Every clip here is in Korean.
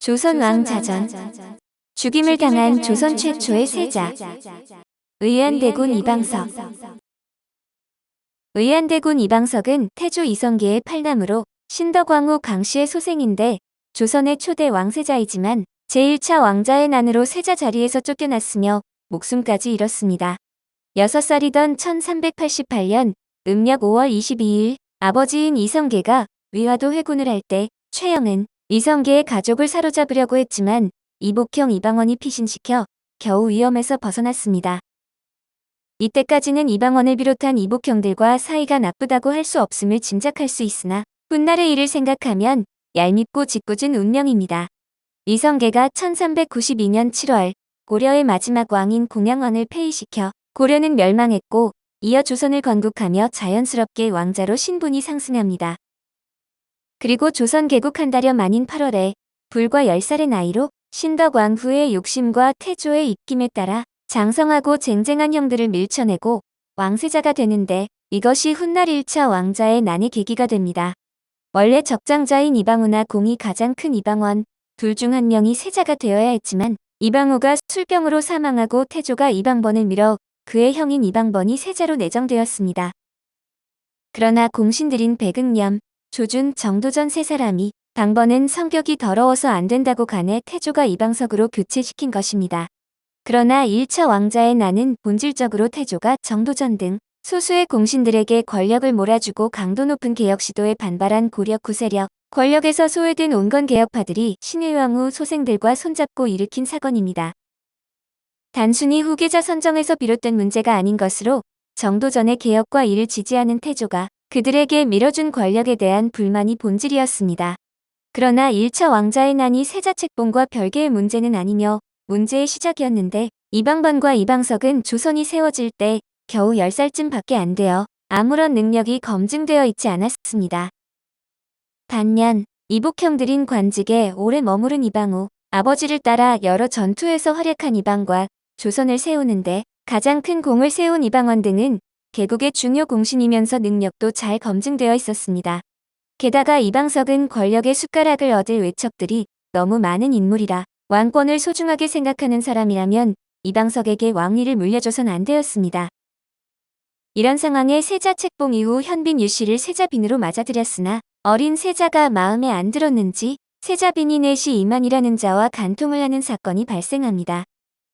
조선왕 자전. 죽임을 당한 조선 최초의 세자. 의안대군 이방석. 의안대군 이방석은 태조 이성계의 팔남으로 신덕왕후 강씨의 소생인데 조선의 초대 왕세자이지만 제1차 왕자의 난으로 세자 자리에서 쫓겨났으며 목숨까지 잃었습니다. 6살이던 1388년 음력 5월 22일 아버지인 이성계가 위화도 회군을 할 때 최영은 이성계의 가족을 사로잡으려고 했지만 이복형 이방원이 피신시켜 겨우 위험에서 벗어났습니다. 이때까지는 이방원을 비롯한 이복형들과 사이가 나쁘다고 할 수 없음을 짐작할 수 있으나 훗날의 일을 생각하면 얄밉고 짓궂은 운명입니다. 이성계가 1392년 7월 고려의 마지막 왕인 공양왕을 폐위시켜 고려는 멸망했고 이어 조선을 건국하며 자연스럽게 왕자로 신분이 상승합니다. 그리고 조선 개국한 달여 만인 8월에 불과 10살의 나이로 신덕왕후의 욕심과 태조의 입김에 따라 장성하고 쟁쟁한 형들을 밀쳐내고 왕세자가 되는데 이것이 훗날 1차 왕자의 난의 계기가 됩니다. 원래 적장자인 이방우나 공이 가장 큰 이방원 둘 중 한 명이 세자가 되어야 했지만 이방우가 술병으로 사망하고 태조가 이방번을 밀어 그의 형인 이방번이 세자로 내정되었습니다. 그러나 공신들인 백응념, 조준, 정도전 세 사람이 방번은 성격이 더러워서 안 된다고 간에 태조가 이방석으로 교체시킨 것입니다. 그러나 1차 왕자의 난은 본질적으로 태조가 정도전 등 소수의 공신들에게 권력을 몰아주고 강도 높은 개혁 시도에 반발한 고려 구세력, 권력에서 소외된 온건 개혁파들이 신의왕후 소생들과 손잡고 일으킨 사건입니다. 단순히 후계자 선정에서 비롯된 문제가 아닌 것으로 정도전의 개혁과 이를 지지하는 태조가 그들에게 밀어준 권력에 대한 불만이 본질이었습니다. 그러나 1차 왕자의 난이 세자 책봉과 별개의 문제는 아니며 문제의 시작이었는데 이방번과 이방석은 조선이 세워질 때 겨우 10살쯤 밖에 안 되어 아무런 능력이 검증되어 있지 않았습니다. 반면 이복형들인 관직에 오래 머무른 이방우, 아버지를 따라 여러 전투에서 활약한 이방과 조선을 세우는데 가장 큰 공을 세운 이방원 등은 개국의 중요 공신이면서 능력도 잘 검증되어 있었습니다. 게다가 이방석은 권력의 숟가락을 얻을 외척들이 너무 많은 인물이라 왕권을 소중하게 생각하는 사람이라면 이방석에게 왕위를 물려줘선 안 되었습니다. 이런 상황에 세자 책봉 이후 현빈 유씨를 세자빈으로 맞아들였으나 어린 세자가 마음에 안 들었는지 세자빈이 내시 이만이라는 자와 간통을 하는 사건이 발생합니다.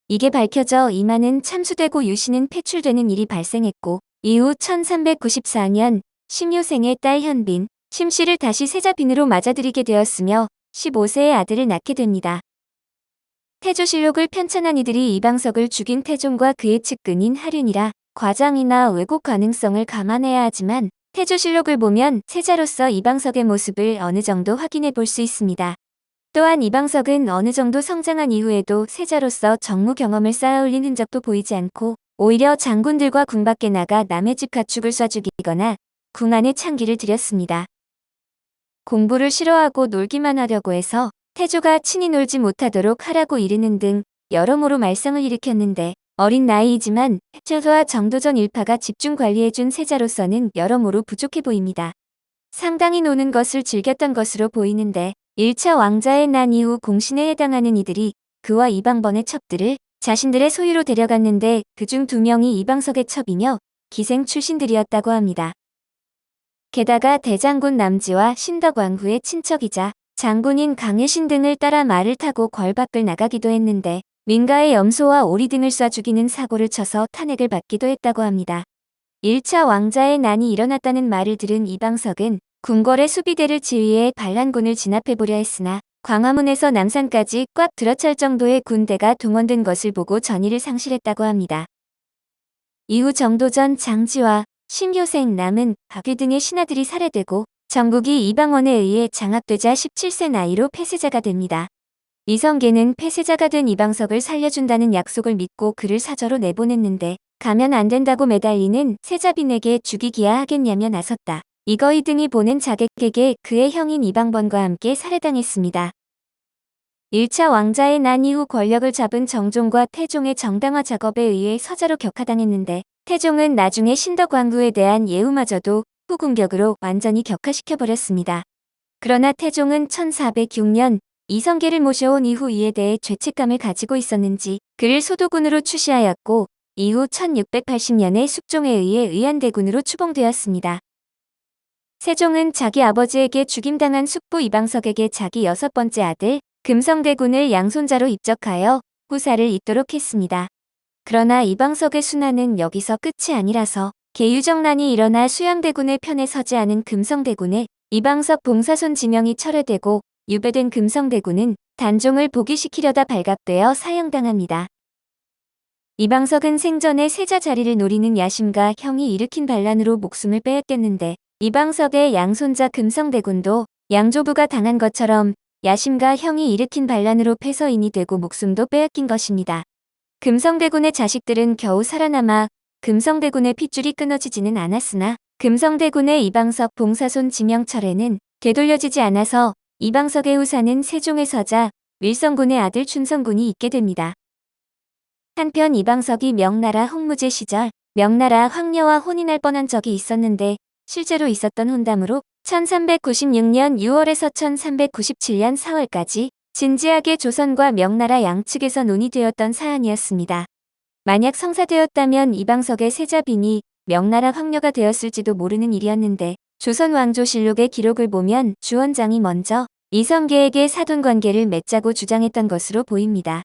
이게 밝혀져 이만은 참수되고 유씨는 폐출되는 일이 발생했고 이후 1394년 심효생의 딸 현빈, 심씨를 다시 세자빈으로 맞아들이게 되었으며 15세의 아들을 낳게 됩니다. 태조실록을 편찬한 이들이 이방석을 죽인 태종과 그의 측근인 하륜이라 과장이나 왜곡 가능성을 감안해야 하지만 태조실록을 보면 세자로서 이방석의 모습을 어느 정도 확인해 볼 수 있습니다. 또한 이방석은 어느 정도 성장한 이후에도 세자로서 정무 경험을 쌓아올린 흔적도 보이지 않고 오히려 장군들과 궁 밖에 나가 남의 집 가축을 쏴 죽이거나 궁 안에 창기를 들였습니다. 공부를 싫어하고 놀기만 하려고 해서 태조가 친히 놀지 못하도록 하라고 이르는 등 여러모로 말썽을 일으켰는데 어린 나이이지만 태조와 정도전 일파가 집중 관리해준 세자로서는 여러모로 부족해 보입니다. 상당히 노는 것을 즐겼던 것으로 보이는데 1차 왕자의 난 이후 공신에 해당하는 이들이 그와 이방번의 첩들을 자신들의 소유로 데려갔는데 그중 2명이 이방석의 첩이며 기생 출신들이었다고 합니다. 게다가 대장군 남지와 신덕왕후의 친척이자 장군인 강혜신 등을 따라 말을 타고 궐 밖을 나가기도 했는데 민가의 염소와 오리 등을 쏴 죽이는 사고를 쳐서 탄핵을 받기도 했다고 합니다. 1차 왕자의 난이 일어났다는 말을 들은 이방석은 궁궐의 수비대를 지휘해 반란군을 진압해보려 했으나 광화문에서 남산까지 꽉 들어찰 정도의 군대가 동원된 것을 보고 전의를 상실했다고 합니다. 이후 정도전 장지와 심효생 남은 박위 등의 신하들이 살해되고 전국이 이방원에 의해 장악되자 17세 나이로 폐세자가 됩니다. 이성계는 폐세자가 된 이방석을 살려준다는 약속을 믿고 그를 사저로 내보냈는데 가면 안 된다고 매달리는 세자빈에게 죽이기야 하겠냐며 나섰다. 이거이 등이 보낸 자객에게 그의 형인 이방번과 함께 살해당했습니다. 1차 왕자의 난 이후 권력을 잡은 정종과 태종의 정당화 작업에 의해 서자로 격하당했는데 태종은 나중에 신덕왕후에 대한 예우마저도 후궁격으로 완전히 격화시켜버렸습니다. 그러나 태종은 1406년 이성계를 모셔온 이후 이에 대해 죄책감을 가지고 있었는지 그를 소도군으로 추시하였고 이후 1680년에 숙종에 의해 의안대군으로 추봉되었습니다. 세종은 자기 아버지에게 죽임당한 숙부 이방석에게 자기 6번째 아들 금성대군을 양손자로 입적하여 후사를 잇도록 했습니다. 그러나 이방석의 순환은 여기서 끝이 아니라서 계유정난이 일어나 수양대군의 편에 서지 않은 금성대군에 이방석 봉사손 지명이 철회되고 유배된 금성대군은 단종을 복위시키려다 발각되어 사형당합니다. 이방석은 생전에 세자 자리를 노리는 야심과 형이 일으킨 반란으로 목숨을 빼앗겼는데 이방석의 양손자 금성대군도 양조부가 당한 것처럼 야심과 형이 일으킨 반란으로 패서인이 되고 목숨도 빼앗긴 것입니다. 금성대군의 자식들은 겨우 살아남아 금성대군의 핏줄이 끊어지지는 않았으나 금성대군의 이방석 봉사손 지명 철회는 되돌려지지 않아서 이방석의 후사는 세종의 서자 밀성군의 아들 춘성군이 있게 됩니다. 한편 이방석이 명나라 홍무제 시절 명나라 황녀와 혼인할 뻔한 적이 있었는데 실제로 있었던 혼담으로 1396년 6월에서 1397년 4월까지 진지하게 조선과 명나라 양측에서 논의되었던 사안이었습니다. 만약 성사되었다면 이방석의 세자빈이 명나라 황녀가 되었을지도 모르는 일이었는데 조선 왕조실록의 기록을 보면 주원장이 먼저 이성계에게 사돈관계를 맺자고 주장했던 것으로 보입니다.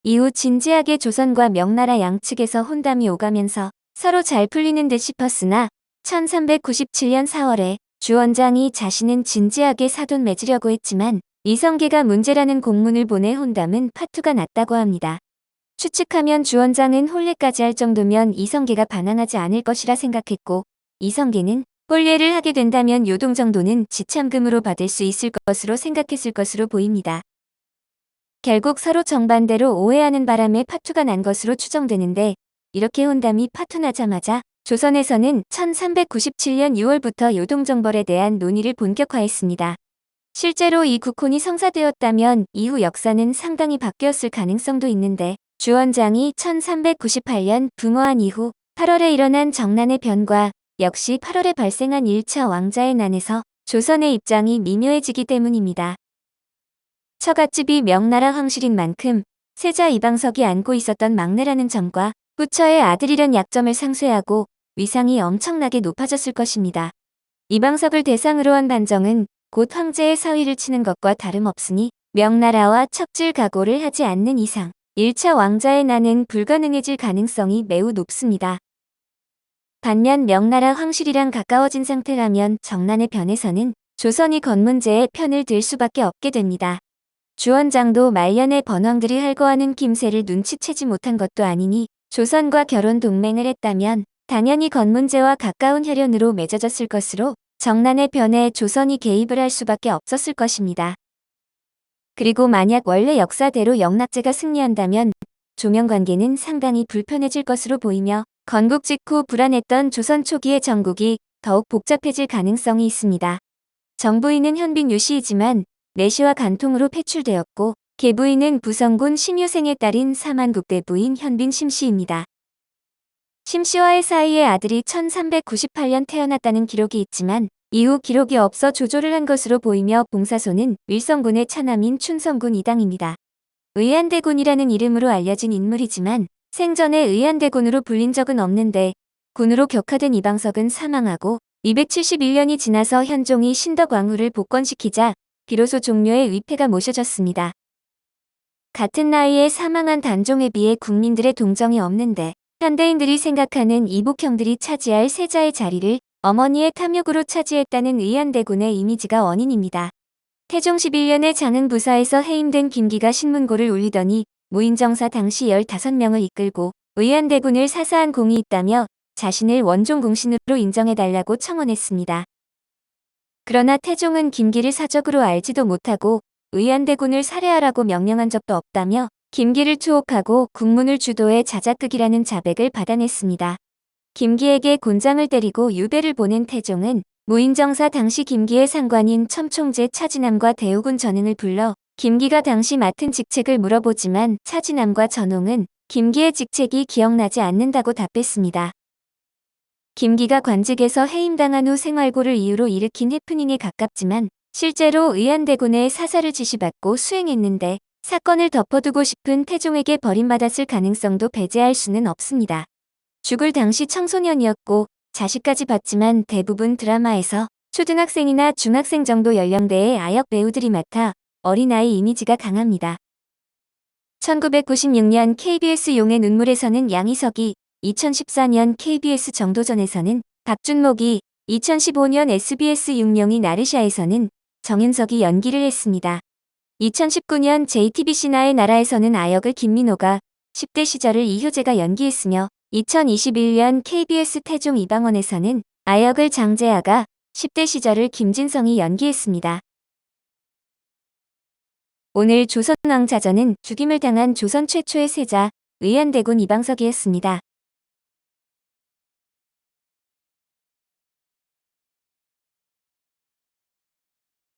이후 진지하게 조선과 명나라 양측에서 혼담이 오가면서 서로 잘 풀리는 듯 싶었으나 1397년 4월에 주원장이 자신은 진지하게 사돈 맺으려고 했지만 이성계가 문제라는 공문을 보내 혼담은 파투가 났다고 합니다. 추측하면 주원장은 혼례까지 할 정도면 이성계가 반항하지 않을 것이라 생각했고 이성계는 혼례를 하게 된다면 요동 정도는 지참금으로 받을 수 있을 것으로 생각했을 것으로 보입니다. 결국 서로 정반대로 오해하는 바람에 파투가 난 것으로 추정되는데 이렇게 혼담이 파투나자마자 조선에서는 1397년 6월부터 요동정벌에 대한 논의를 본격화했습니다. 실제로 이 국혼이 성사되었다면 이후 역사는 상당히 바뀌었을 가능성도 있는데 주원장이 1398년 붕어한 이후 8월에 일어난 정난의 변과 역시 8월에 발생한 1차 왕자의 난에서 조선의 입장이 미묘해지기 때문입니다. 처갓집이 명나라 황실인 만큼 세자 이방석이 안고 있었던 막내라는 점과 후처의 아들이란 약점을 상쇄하고 위상이 엄청나게 높아졌을 것입니다. 이방석을 대상으로 한 반정은 곧 황제의 사위를 치는 것과 다름없으니 명나라와 척질 각오를 하지 않는 이상 1차 왕자의 난은 불가능해질 가능성이 매우 높습니다. 반면 명나라 황실이랑 가까워진 상태라면 정난의 변에서는 조선이 건문제의 편을 들 수밖에 없게 됩니다. 주원장도 말년에 번왕들이 할거하는 김새를 눈치채지 못한 것도 아니니 조선과 결혼 동맹을 했다면 당연히 건문제와 가까운 혈연으로 맺어졌을 것으로 정난의 변에 조선이 개입을 할 수밖에 없었을 것입니다. 그리고 만약 원래 역사대로 영락제가 승리한다면 조명관계는 상당히 불편해질 것으로 보이며 건국 직후 불안했던 조선 초기의 정국이 더욱 복잡해질 가능성이 있습니다. 정부인은 현빈 유씨이지만 내시와 간통으로 패출되었고 계부인은 부성군 심유생의 딸인 사만국대 부인 현빈 심씨입니다. 심씨와의 사이에 아들이 1398년 태어났다는 기록이 있지만 이후 기록이 없어 조조를 한 것으로 보이며 봉사손은 밀성군의 차남인 춘성군 이당입니다. 의안대군이라는 이름으로 알려진 인물이지만 생전에 의안대군으로 불린 적은 없는데 군으로 격화된 이방석은 사망하고 271년이 지나서 현종이 신덕왕후를 복권시키자 비로소 종묘의 위패가 모셔졌습니다. 같은 나이에 사망한 단종에 비해 국민들의 동정이 없는데 현대인들이 생각하는 이복형들이 차지할 세자의 자리를 어머니의 탐욕으로 차지했다는 의안대군의 이미지가 원인입니다. 태종 11년에 장흥부사에서 해임된 김기가 신문고를 울리더니 무인정사 당시 15명을 이끌고 의안대군을 사사한 공이 있다며 자신을 원종공신으로 인정해달라고 청원했습니다. 그러나 태종은 김기를 사적으로 알지도 못하고 의안대군을 살해하라고 명령한 적도 없다며 김기를 투옥하고 국문을 주도해 자작극이라는 자백을 받아냈습니다. 김기에게 곤장을 때리고 유배를 보낸 태종은 무인정사 당시 김기의 상관인 첨총재 차진남과 대우군 전웅을 불러 김기가 당시 맡은 직책을 물어보지만 차진남과 전웅은 김기의 직책이 기억나지 않는다고 답했습니다. 김기가 관직에서 해임당한 후 생활고를 이유로 일으킨 해프닝에 가깝지만 실제로 의안대군의 사살을 지시받고 수행했는데 사건을 덮어두고 싶은 태종에게 버림받았을 가능성도 배제할 수는 없습니다. 죽을 당시 청소년이었고 자식까지 봤지만 대부분 드라마에서 초등학생이나 중학생 정도 연령대의 아역 배우들이 맡아 어린아이 이미지가 강합니다. 1996년 KBS 용의 눈물에서는 양희석이, 2014년 KBS 정도전에서는 박준목이, 2015년 SBS 육룡이 나르샤에서는 정윤석이 연기를 했습니다. 2019년 JTBC 나의 나라에서는 아역을 김민호가, 10대 시절을 이효재가 연기했으며 2021년 KBS 태종 이방원에서는 아역을 장재하가, 10대 시절을 김진성이 연기했습니다. 오늘 조선왕자전은 죽임을 당한 조선 최초의 세자 의안대군 이방석이었습니다.